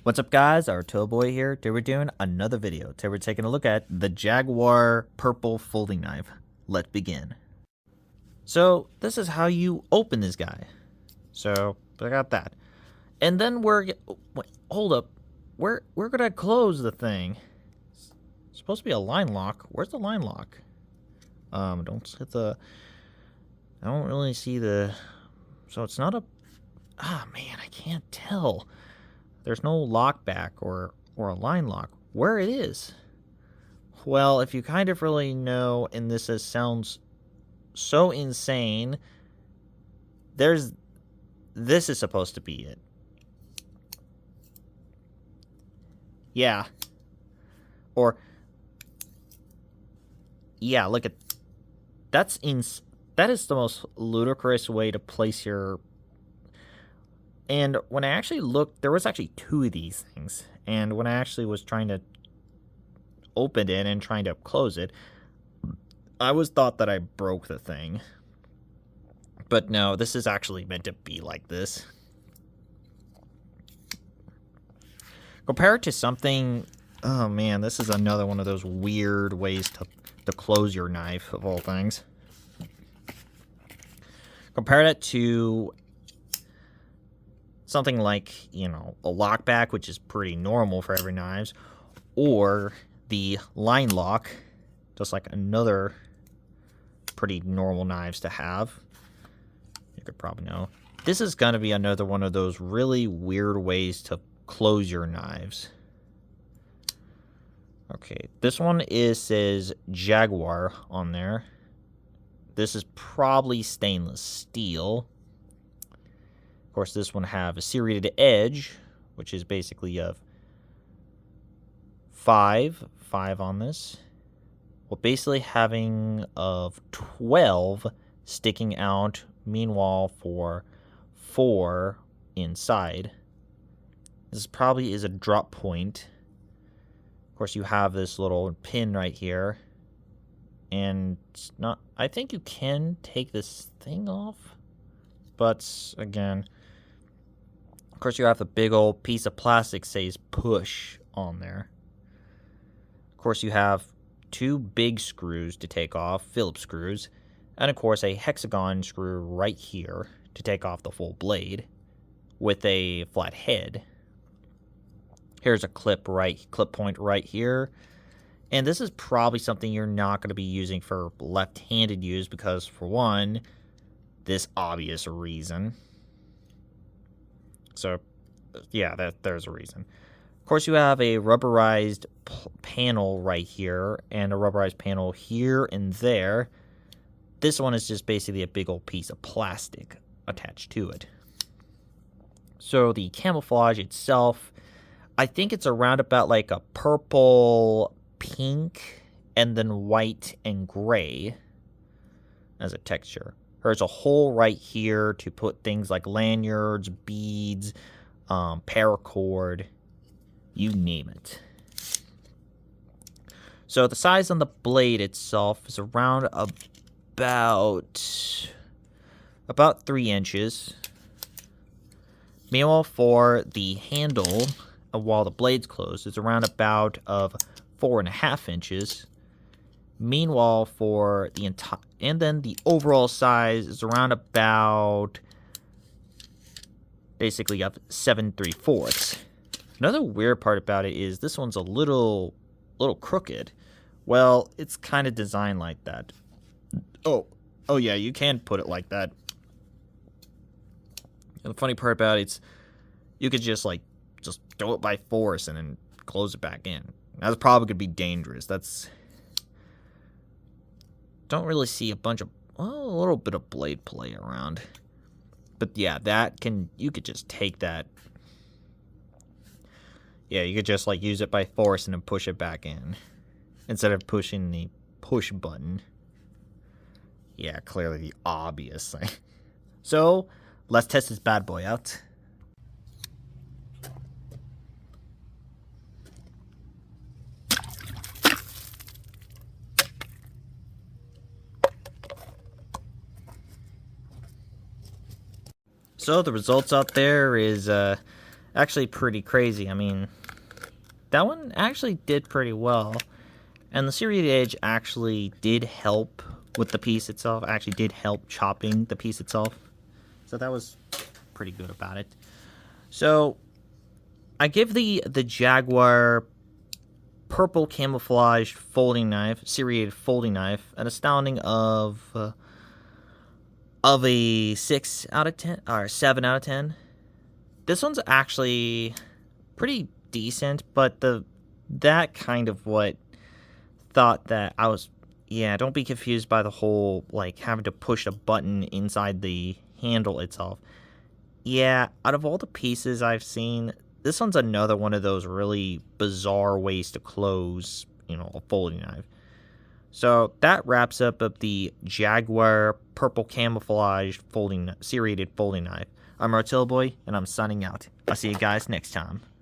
What's up guys, our Boy here. Today we're doing another video. Today we're taking a look at the Jaguar purple folding knife. Let's begin. So this is how you open this guy. So I got that. And then wait, hold up. We're gonna close the thing. It's supposed to be a line lock. Where's the line lock? Don't hit the... I don't really see the... So it's not a... Ah, man, I can't tell. There's no lock back or a line lock. Where it is? Well, if you kind of really know, and sounds so insane, this is supposed to be it. Yeah. Or, yeah, look at, that is the most ludicrous way to place your... And when I actually looked, there was actually two of these things. And when I actually was trying to open it and trying to close it, I thought that I broke the thing. But no, this is actually meant to be like this. Compared to something... Oh man, this is another one of those weird ways to close your knife, of all things. Compare that to... something like, you know, a lockback, which is pretty normal for every knives, or the line lock, just like another pretty normal knives to have. You could probably know. This is going to be another one of those really weird ways to close your knives. Okay, this one says Jaguar on there. This is probably stainless steel. Of course, this one have a serrated edge, which is basically a 5 on this. Well, basically having of 12 sticking out, meanwhile for 4 inside. This probably is a drop point. Of course, you have this little pin right here. And it's not... I think you can take this thing off. But, again... Of course, you have the big old piece of plastic says push on there. Of course, you have 2 big screws to take off, Phillips screws, and of course a hexagon screw right here to take off the full blade with a flat head. Here's a clip point right here. And this is probably something you're not going to be using for left-handed use because, for one, this obvious reason. So, yeah, there's a reason. Of course, you have a rubberized panel right here and a rubberized panel here and there. This one is just basically a big old piece of plastic attached to it. So the camouflage itself, I think it's around about like a purple, pink, and then white and gray as a texture. There's a hole right here to put things like lanyards, beads, paracord, you name it. So the size on the blade itself is around about 3 inches. Meanwhile, for the handle, while the blade's closed, it's around about of 4.5 inches. Meanwhile, for the entire, and then the overall size is around about basically up 7 3/4. Another weird part about it is this one's a little crooked. Well, it's kind of designed like that. Oh yeah, you can put it like that. And the funny part about it is you could just throw it by force and then close it back in. That's probably gonna be dangerous. Don't really see a little bit of blade play around. But yeah, you could just take that. Yeah, you could just use it by force and then push it back in. Instead of pushing the push button. Yeah, clearly the obvious thing. So, let's test this bad boy out. So the results out there is Actually pretty crazy. I mean, that one actually did pretty well. And the serrated edge actually did help with the piece itself. Actually did help chopping the piece itself. So that was pretty good about it. So I give the Jaguar purple camouflage folding knife, serrated folding knife, an astounding of a 6 out of 10 or 7 out of 10. This one's actually pretty decent, but that kind of what thought that I was, yeah, don't be confused by the whole like having to push a button inside the handle itself. Yeah, out of all the pieces I've seen, this one's another one of those really bizarre ways to close, a folding knife. So that wraps up the Jaguar purple camouflage serrated folding knife. I'm Boy, and I'm signing out. I'll see you guys next time.